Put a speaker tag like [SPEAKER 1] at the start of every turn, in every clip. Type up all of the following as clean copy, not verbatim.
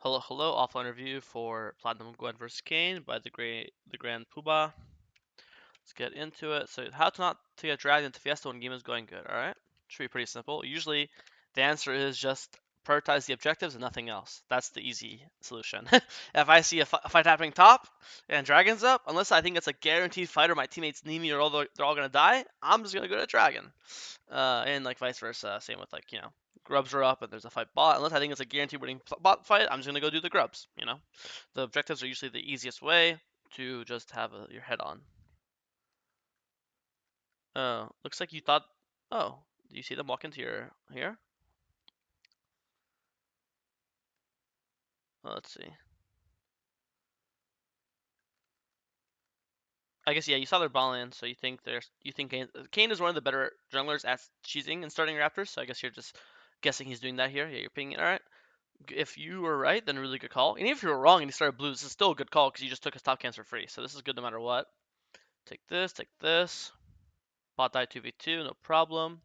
[SPEAKER 1] Hello, hello. Offline review for Platinum Gwen vs. Kane by the Grand Poobah. Let's get into it. So, how to not to get dragged into Fiesta when game is going good. All right, should be pretty simple. Usually, the answer is just prioritize the objectives and nothing else. That's the easy solution. If I see a fight happening top and dragons up, unless I think it's a guaranteed fight or my teammates need me or they're all gonna die, I'm just gonna go to dragon. And like vice versa. Same with like grubs are up and there's a fight bot. Unless I think it's a guaranteed winning bot fight, I'm just gonna go do the grubs. The objectives are usually the easiest way to just have your head on. Looks like you thought. Oh, do you see them walk into your here? Let's see. I guess yeah, you saw their ball in, so you think Kane is one of the better junglers at cheesing and starting Raptors. So I guess you're just guessing he's doing that here. Yeah, you're pinging it. All right. If you were right, then a really good call. And even if you were wrong and you started blue, this is still a good call because you just took his top cans for free. So this is good no matter what. Take this, take this. Bot die 2v2, no problem.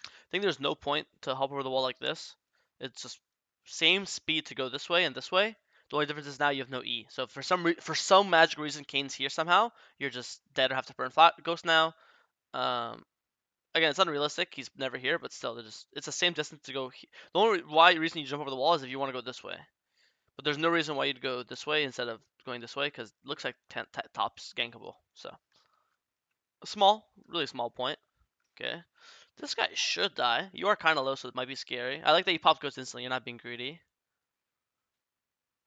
[SPEAKER 1] I think there's no point to hop over the wall like this. It's just same speed to go this way and this way. The only difference is now you have no E. So for some magical reason, Kane's here somehow. You're just dead or have to burn flat ghost now. Um, Again, it's unrealistic. He's never here, but still, it's the same distance to go. The only reason you jump over the wall is if you want to go this way. But there's no reason why you'd go this way instead of going this way because it looks like top's gankable. So a small, really small point. Okay. This guy should die. You are kind of low, so it might be scary. I like that you popped ghost instantly. You're not being greedy.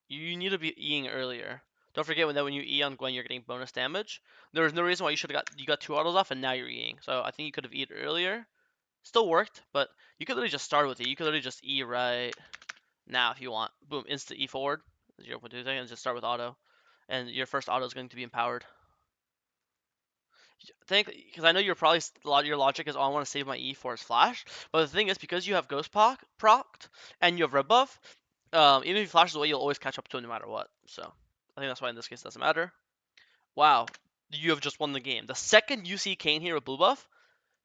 [SPEAKER 1] You need to be Eing earlier. Don't forget when you E on Gwen, you're getting bonus damage. There was no reason why you got two autos off, and now you're Eing. So I think you could have E'd earlier. Still worked, but you could literally just start with it. You could literally just E right now if you want. Boom, instant E forward. 0.2 seconds. Just start with auto, and your first auto is going to be empowered. Think because I know you're probably a lot of your logic is, oh, I want to save my E for his flash. But the thing is, because you have Ghost procced and you have Red Buff, even if he flashes away, you'll always catch up to him no matter what. So I think that's why in this case it doesn't matter. Wow, you have just won the game. The second you see Kane here with blue buff,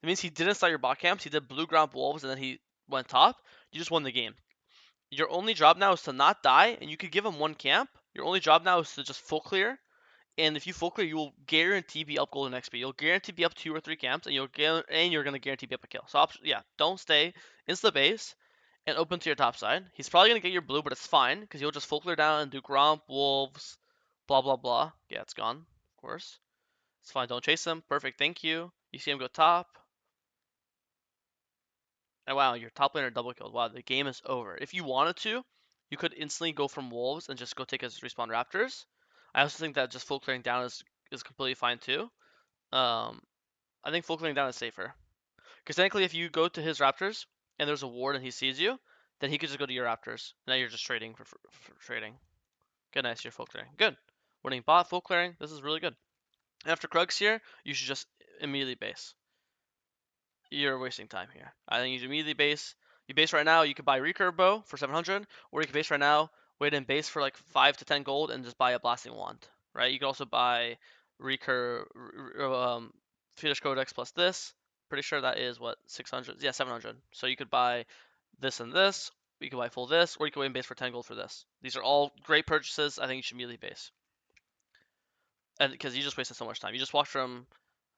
[SPEAKER 1] it means he didn't start your bot camps. He did blue ground wolves and then he went top. You just won the game. Your only job now is to not die, and you could give him one camp. Your only job now is to just full clear, and if you full clear, you will guarantee be up golden XP. You'll guarantee be up 2 or 3 camps, and you're gonna guarantee be up a kill. So yeah, don't stay. Insta base and open to your top side. He's probably gonna get your blue, but it's fine because you'll just full clear down and do Gromp, Wolves, blah blah blah. Yeah, it's gone. Of course, it's fine. Don't chase him. Perfect. Thank you. You see him go top. And wow, your top laner double killed. Wow, the game is over. If you wanted to, you could instantly go from Wolves and just go take his respawn Raptors. I also think that just full clearing down is completely fine too. Um, I think full clearing down is safer. Because technically, if you go to his Raptors and there's a ward and he sees you, then he could just go to your Raptors. Now you're just trading for trading. Good, nice. You're full clearing. Good. Winning bot, full clearing. This is really good. After Krugs here, you should just immediately base. You're wasting time here. I think you should immediately base. You base right now, you could buy recurve bow for 700, or you could base right now, wait and base for like 5 to 10 gold, and just buy a blasting wand. Right? You could also buy recurve, Fetish Codex plus this. Pretty sure that is what 600. Yeah, 700. So you could buy this and this. You could buy full this, or you could wait and base for 10 gold for this. These are all great purchases. I think you should immediately base, and because you just wasted so much time. You just walked from.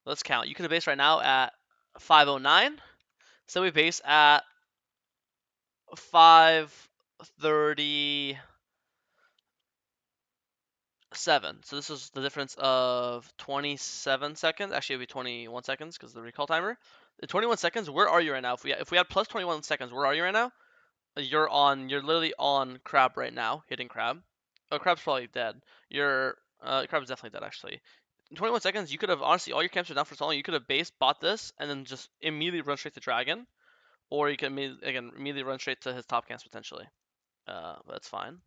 [SPEAKER 1] Let's count. You could have based right now at 509. So we base at 537. So this is the difference of 27 seconds. Actually, it would be 21 seconds because of the recall timer. In 21 seconds, where are you right now? If we had plus 21 seconds, where are you right now? You're literally on Crab right now, hitting Crab. Oh, Crab's probably dead. Crab's definitely dead actually. In 21 seconds, you could have honestly all your camps are down for so long. You could have base bought this and then just immediately run straight to Dragon, or you can immediately run straight to his top camps potentially. But that's fine.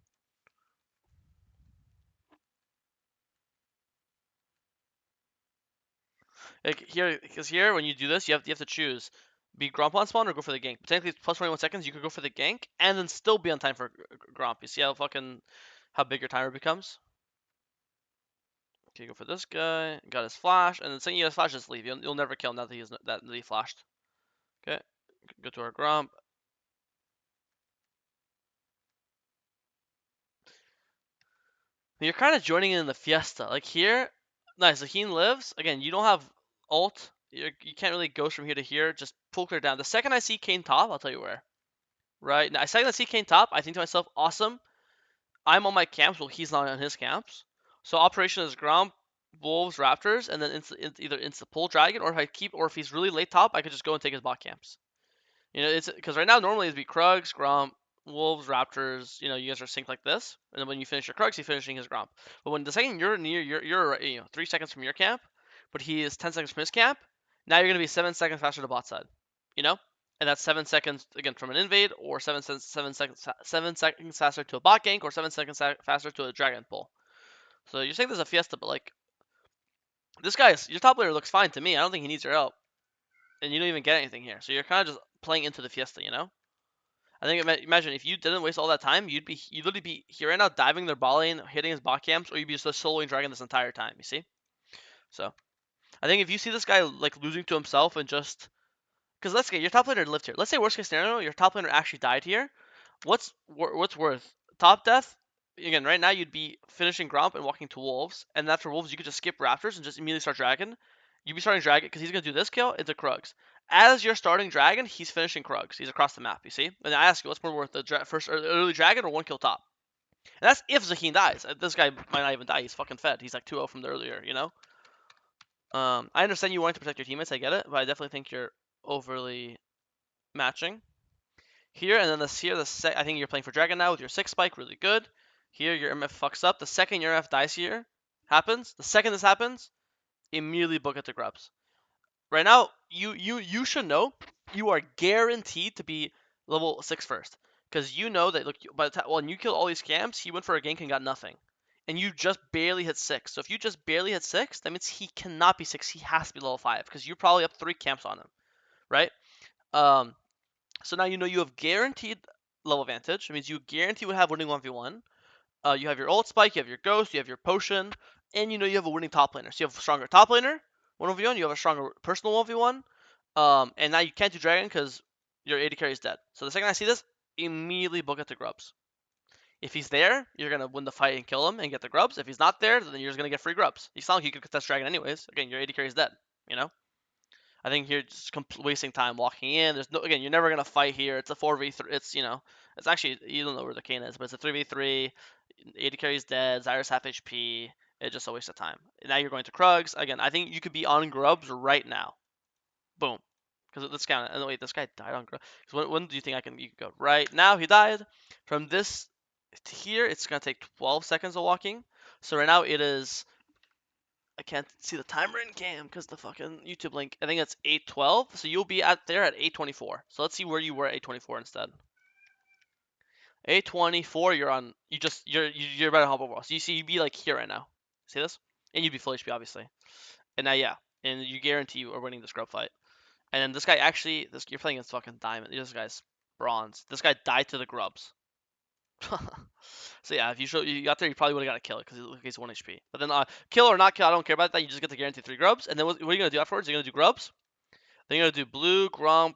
[SPEAKER 1] Like here, because here when you do this, you have to choose be Gromp on spawn or go for the gank. But technically, it's plus 21 seconds. You could go for the gank and then still be on time for Gromp. You see how big your timer becomes? Okay, go for this guy. Got his flash, and then saying he has flash, just leave. You'll never kill him now that that he flashed. Okay, go to our Gromp. You're kind of joining in the fiesta. Like here, nice. Zaheen lives. Again, you don't have ult. You can't really ghost from here to here. Just full clear down. The second I see Kane top, I'll tell you where. Right? Now, the second I see Kane top, I think to myself, awesome. I'm on my camps while he's not on his camps. So operation is Gromp, Wolves, Raptors, and then either insta pull Dragon, or if he's really late top, I could just go and take his bot camps. You know, it's because right now normally it'd be Krugs, Gromp, Wolves, Raptors. You know, you guys are synced like this, and then when you finish your Krugs, he's finishing his Gromp. But when the second you're near, you're 3 seconds from your camp, but he is 10 seconds from his camp. Now you're gonna be 7 seconds faster to bot side. You know, and that's 7 seconds again from an invade, or 7 seconds faster to a bot gank, or 7 seconds faster to a dragon pull. So you're saying there's a fiesta, but like this guy's your top laner looks fine to me. I don't think he needs your help, and you don't even get anything here. So you're kind of just playing into the fiesta, you know. I think imagine if you didn't waste all that time, you'd literally be here right now diving their ball lane, hitting his bot camps, or you'd be just soloing dragon this entire time. You see? So I think if you see this guy like losing to himself and just because let's say your top laner lived here. Let's say worst case scenario, your top laner actually died here. What's worth top death? Again, right now you'd be finishing Gromp and walking to Wolves, and after Wolves you could just skip Raptors and just immediately start Dragon. You'd be starting Dragon because he's gonna do this kill into Krugs. As you're starting Dragon, he's finishing Krugs. He's across the map. You see? And I ask you, what's more worth, the first or early Dragon or one kill top? And that's if Zaheen dies. This guy might not even die. He's fucking fed. He's like 2-0 from the earlier. You know? I understand you wanting to protect your teammates. I get it, but I definitely think you're overly matching here. And then I think you're playing for Dragon now with your 6 spike. Really good. Here your MF fucks up. The second your MF dies here happens. The second this happens, immediately book it to Grubs. Right now, you should know you are guaranteed to be level 6 first. Because you know that, look, by the time when you kill all these camps, he went for a gank and got nothing. And you just barely hit 6. So if you just barely hit 6, that means he cannot be 6. He has to be level 5. Because you're probably up 3 camps on him. Right? So now you know you have guaranteed level advantage. It means you guarantee would have winning 1v1. You have your ult spike, you have your ghost, you have your potion, and you know you have a winning top laner. So you have a stronger top laner, 1v1, you have a stronger personal 1v1, and now you can't do dragon because your AD carry is dead. So the second I see this, immediately book it to Grubs. If he's there, you're gonna win the fight and kill him and get the Grubs. If he's not there, then you're just gonna get free Grubs. It's not like you could contest dragon anyways. Again, your AD carry is dead. You know. I think you're just wasting time walking in. There's no again. You're never gonna fight here. It's a 4v3. It's actually you don't know where the Kane is, but it's a 3v3. AD carry's dead. Zyra's half HP. It's just a waste of time. Now you're going to Krugs again. I think you could be on Grubs right now. Boom. Because this guy. And wait, this guy died on Grubs. When do you think you could go? Right now he died. From this to here, it's gonna take 12 seconds of walking. So right now it is I can't see the timer in cam because the fucking YouTube link. I think it's 8:12. So you'll be there at 8:24. So let's see where you were at 8:24 instead. 8:24. You're on. You're about to hop over. So you see, you'd be like here right now. See this? And you'd be full HP obviously. And now yeah, and you guarantee you are winning the scrub fight. And then this guy actually, you're playing against fucking diamond. This guy's bronze. This guy died to the grubs. So yeah, if you got there, you probably would have got a kill because he's 1 HP. But then kill or not kill, I don't care about that. You just get to guarantee 3 grubs. And then what are you gonna do afterwards? You're gonna do grubs. Then you're gonna do blue, gromp.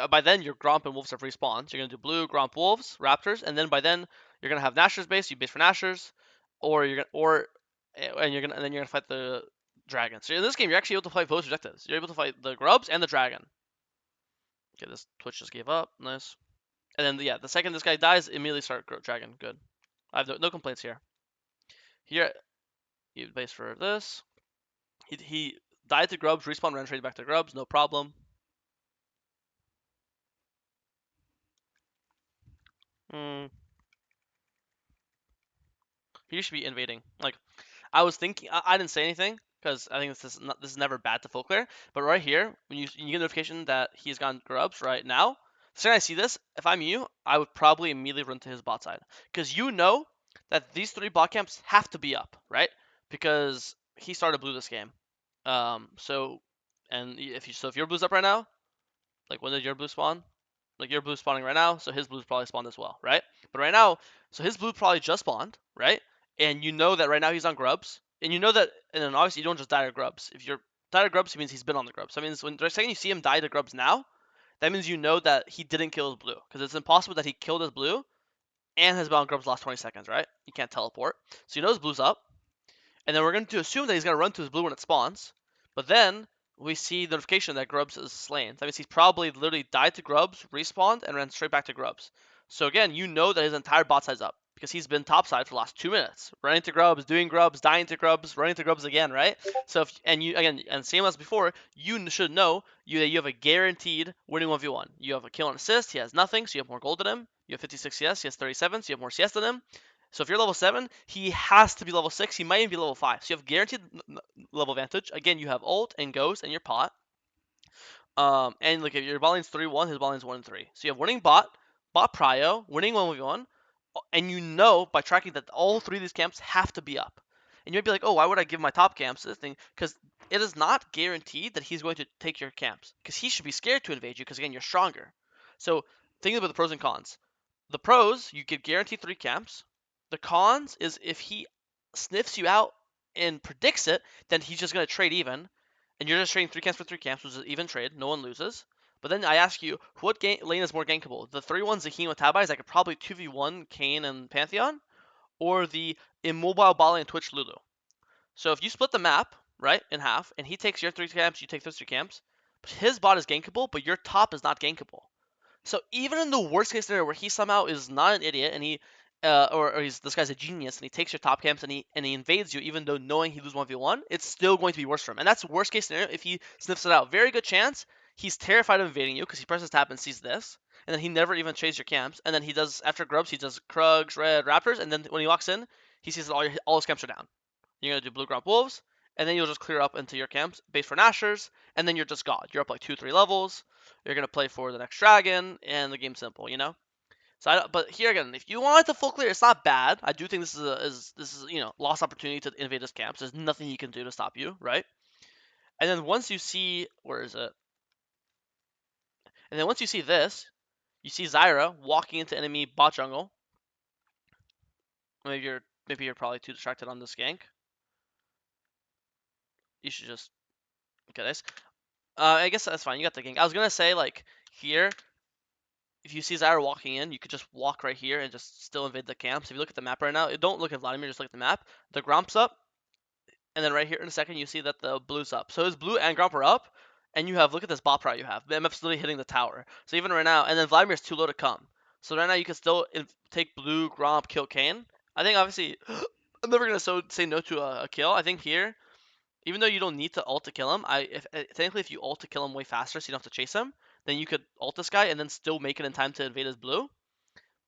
[SPEAKER 1] By then your gromp and wolves have respawned. So you're gonna do blue, gromp, wolves, raptors, and then by then you're gonna have nashers base. You base for nashers, or and then you're gonna fight the dragon. So in this game, you're actually able to fight both objectives. You're able to fight the grubs and the dragon. Okay, this Twitch just gave up. Nice. And then yeah, the second this guy dies, immediately start dragon. Good. I have no complaints here. Here, you base for this. He died to grubs, respawn, ran straight back to grubs, no problem. He should be invading. Like, I was thinking, I didn't say anything because I think this is never bad to full clear. But right here, when you get a notification that he's gone grubs right now, the second I see this, if I'm you, I would probably immediately run to his bot side because you know that these 3 bot camps have to be up, right? Because he started blue this game. If your blue's up right now, like when did your blue spawn? Like your blue spawning right now, so his blue's probably spawned as well, right? But right now, so his blue probably just spawned, right? And you know that right now he's on grubs, and you know that, and then obviously you don't just die to grubs. If you're die to grubs, it means he's been on the grubs. So that means when the second you see him die to grubs now, that means you know that he didn't kill his blue, because it's impossible that he killed his blue and his bound grubs last 20 seconds, right? You can't teleport. So you know his blue's up. And then we're going to assume that he's going to run to his blue when it spawns. But then we see notification that Grubs is slain. That means he's probably literally died to Grubs, respawned, and ran straight back to Grubs. So again, you know that his entire bot side's up because he's been topside for the last 2 minutes, running to Grubs, doing Grubs, dying to Grubs, running to Grubs again, right? So if and you again and same as before, you should know that you have a guaranteed winning 1v1. You have a kill and assist. He has nothing, so you have more gold than him. You have 56 CS. He has 37, so you have more CS than him. So if you're level 7, he has to be level 6. He might even be level 5. So you have guaranteed level advantage. Again, you have ult and ghost and your pot. And like if your bot lane's 3-1, his bot lane's 1-3. So you have winning bot prio, winning 1v1, and you know by tracking that all 3 of these camps have to be up. And you might be like, oh, why would I give my top camps to this thing? Because it is not guaranteed that he's going to take your camps. Because he should be scared to invade you, because again, you're stronger. So think about the pros and cons. The pros, you get guaranteed 3 camps. The cons is if he sniffs you out and predicts it, then he's just going to trade even. And you're just trading 3 camps for 3 camps, which is even trade. No one loses. But then I ask you, what lane is more gankable? The 3-1 Zaheem with Tabai is I could probably 2v1 Kayn and Pantheon, or the immobile bot lane Twitch Lulu. So if you split the map, right, in half, and he takes your 3 camps, you take those 3 camps, his bot is gankable, but your top is not gankable. So even in the worst case scenario where he somehow is not an idiot and he, or this guy's a genius and he takes your top camps and he invades you even though knowing he loses 1v1, it's still going to be worse for him. And that's worst case scenario if he sniffs it out. Very good chance he's terrified of invading you because he presses tab and sees this, and then he never even chases your camps. And then he does after grubs he does Krugs, Red, Raptors, and then when he walks in, he sees that all his camps are down. You're gonna do Blue Grump Wolves, and then you'll just clear up into your camps, base for Nashers, and then you're just God. You're up like 2-3 levels. You're gonna play for the next dragon, and the game's simple, you know. So, but here again, if you want it to full clear, it's not bad. I do think this is lost opportunity to invade his camps. There's nothing he can do to stop you, right? And then once you see where is it? And then once you see this, you see Zyra walking into enemy bot jungle. Maybe you're probably too distracted on this gank. You should just okay this. I guess that's fine. You got the gank. I was gonna say like here, if you see Zyra walking in, you could just walk right here and just still invade the camps. If you look at the map right now, don't look at Vladimir, just look at the map. The Gromp's up, and then right here in a second, you see that the blue's up. So his blue and Gromp are up, and you have, look at this bot prio you have. The MF's literally hitting the tower. So even right now, and then Vladimir's too low to come. So right now you can still take blue, Gromp, kill Kayn. I think obviously, I'm never going to say no to a kill. I think here, even though you don't need to ult to kill him, technically if you ult to kill him way faster so you don't have to chase him, then you could ult this guy and then still make it in time to invade his blue.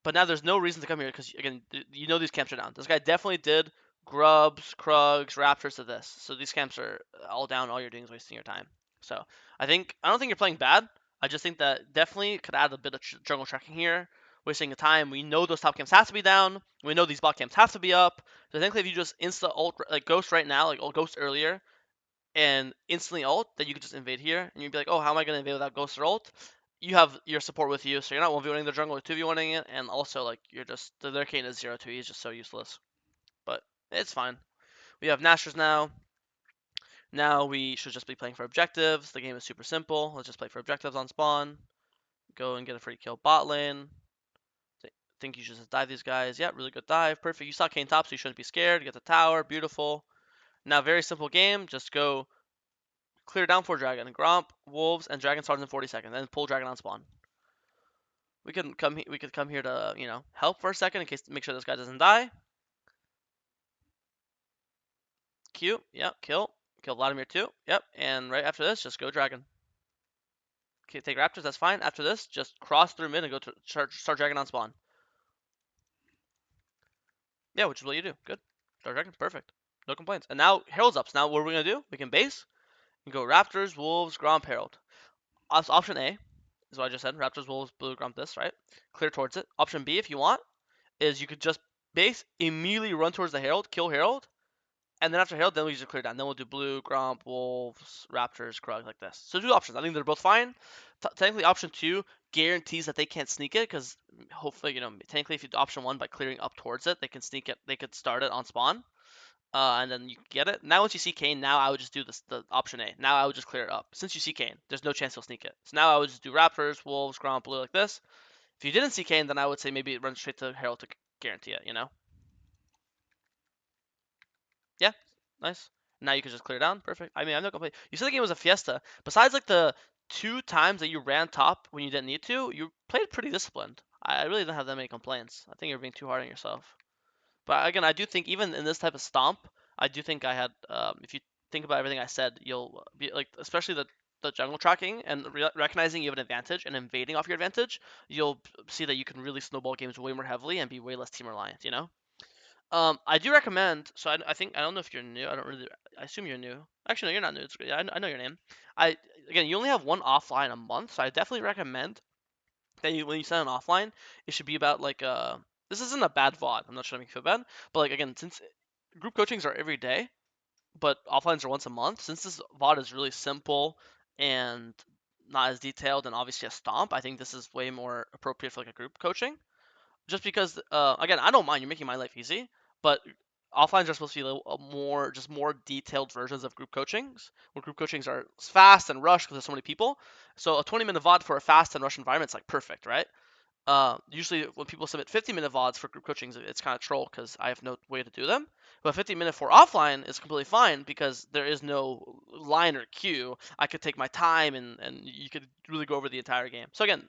[SPEAKER 1] But now there's no reason to come here because again, you know these camps are down. This guy definitely did grubs, Krugs, Raptors to this. So these camps are all down. All you're doing is wasting your time. So I don't think you're playing bad. I just think that definitely could add a bit of jungle tracking here, wasting the time. We know those top camps have to be down. We know these bot camps have to be up. So I think if you just insta ult like Ghost right now, like Ghost earlier, and instantly ult, then you could just invade here, and you'd be like, oh, how am I gonna invade without Ghost or ult? You have your support with you, so you're not 1v1ing the jungle or 2v1ing it, and also like you're just their Kayn is 0-2, he's just so useless. But it's fine. We have Nashers now. Now we should just be playing for objectives. The game is super simple. Let's just play for objectives on spawn. Go and get a free kill bot lane. Think you should just dive these guys. Yeah, really good dive. Perfect. You saw Kayn top, so you shouldn't be scared. Get the tower. Beautiful. Now, very simple game. Just go clear down for dragon. Gromp, wolves, and dragon starts in 40 seconds. Then pull dragon on spawn. We could come here to, help for a second in case make sure this guy doesn't die. Q, yep, kill Vladimir too, yep, and right after this, just go dragon. Okay, take raptors, that's fine. After this, just cross through mid and go to start dragon on spawn. Yeah, which is what you do. Good. Start dragon, perfect. No complaints. And now Herald's up. So now what are we gonna do? We can base and go Raptors, Wolves, Gromp, Herald. Option A is what I just said. Raptors, Wolves, Blue, Gromp, this, right? Clear towards it. Option B, if you want, is you could just base, immediately run towards the Herald, kill Herald, and then after Herald, then we just clear down. Then we'll do Blue, Gromp, Wolves, Raptors, Krug, like this. So 2 options. I think they're both fine. Technically, option 2 guarantees that they can't sneak it, because hopefully, technically if you do option 1 by clearing up towards it, they can sneak it. They could start it on spawn, and then you get it. Now once you see Kayn, now I would just do the option A. Now I would just clear it up. Since you see Kayn, there's no chance he'll sneak it. So now I would just do Raptors, Wolves, Gromp, Blue, like this. If you didn't see Kane, then I would say maybe run straight to Herald to guarantee it. Yeah, nice. Now you can just clear down. Perfect. I mean, I'm not complaining. You said the game was a fiesta. Besides like the 2 times that you ran top when you didn't need to, you played pretty disciplined. I really didn't have that many complaints. I think you're being too hard on yourself. But again, I do think even in this type of stomp, I do think I had. If you think about everything I said, you'll be like, especially the jungle tracking and recognizing you have an advantage and invading off your advantage, you'll see that you can really snowball games way more heavily and be way less team reliant. I do recommend. So I think I don't know if you're new. I don't really. I assume you're new. Actually, no, you're not new. It's great. I know your name. I Again, you only have one offline a month, so I definitely recommend that when you send an offline, it should be about like This isn't a bad VOD. I'm not trying to make you feel bad, but like again, since group coachings are every day, but offlines are once a month, since this VOD is really simple and not as detailed and obviously a stomp, I think this is way more appropriate for like a group coaching just because again I don't mind you're making my life easy, but offlines are supposed to be more just more detailed versions of group coachings where group coachings are fast and rushed because there's so many people. So a 20-minute VOD for a fast and rush environment is like perfect, right? Usually when people submit 50-minute VODs for group coachings, it's kind of troll because I have no way to do them. But 50-minute for offline is completely fine because there is no line or queue. I could take my time and you could really go over the entire game. So again,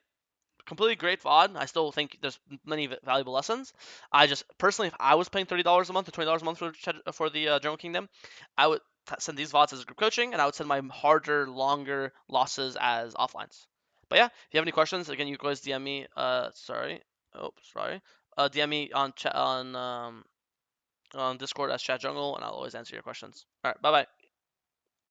[SPEAKER 1] completely great VOD. I still think there's many valuable lessons. I just personally, if I was paying $30 a month or $20 a month for the Jungle Kingdom, I would send these VODs as group coaching, and I would send my harder, longer losses as offlines. But yeah, if you have any questions, again, you guys DM me. Sorry. DM me on chat on Discord as Chat Jungle, and I'll always answer your questions. All right, bye bye.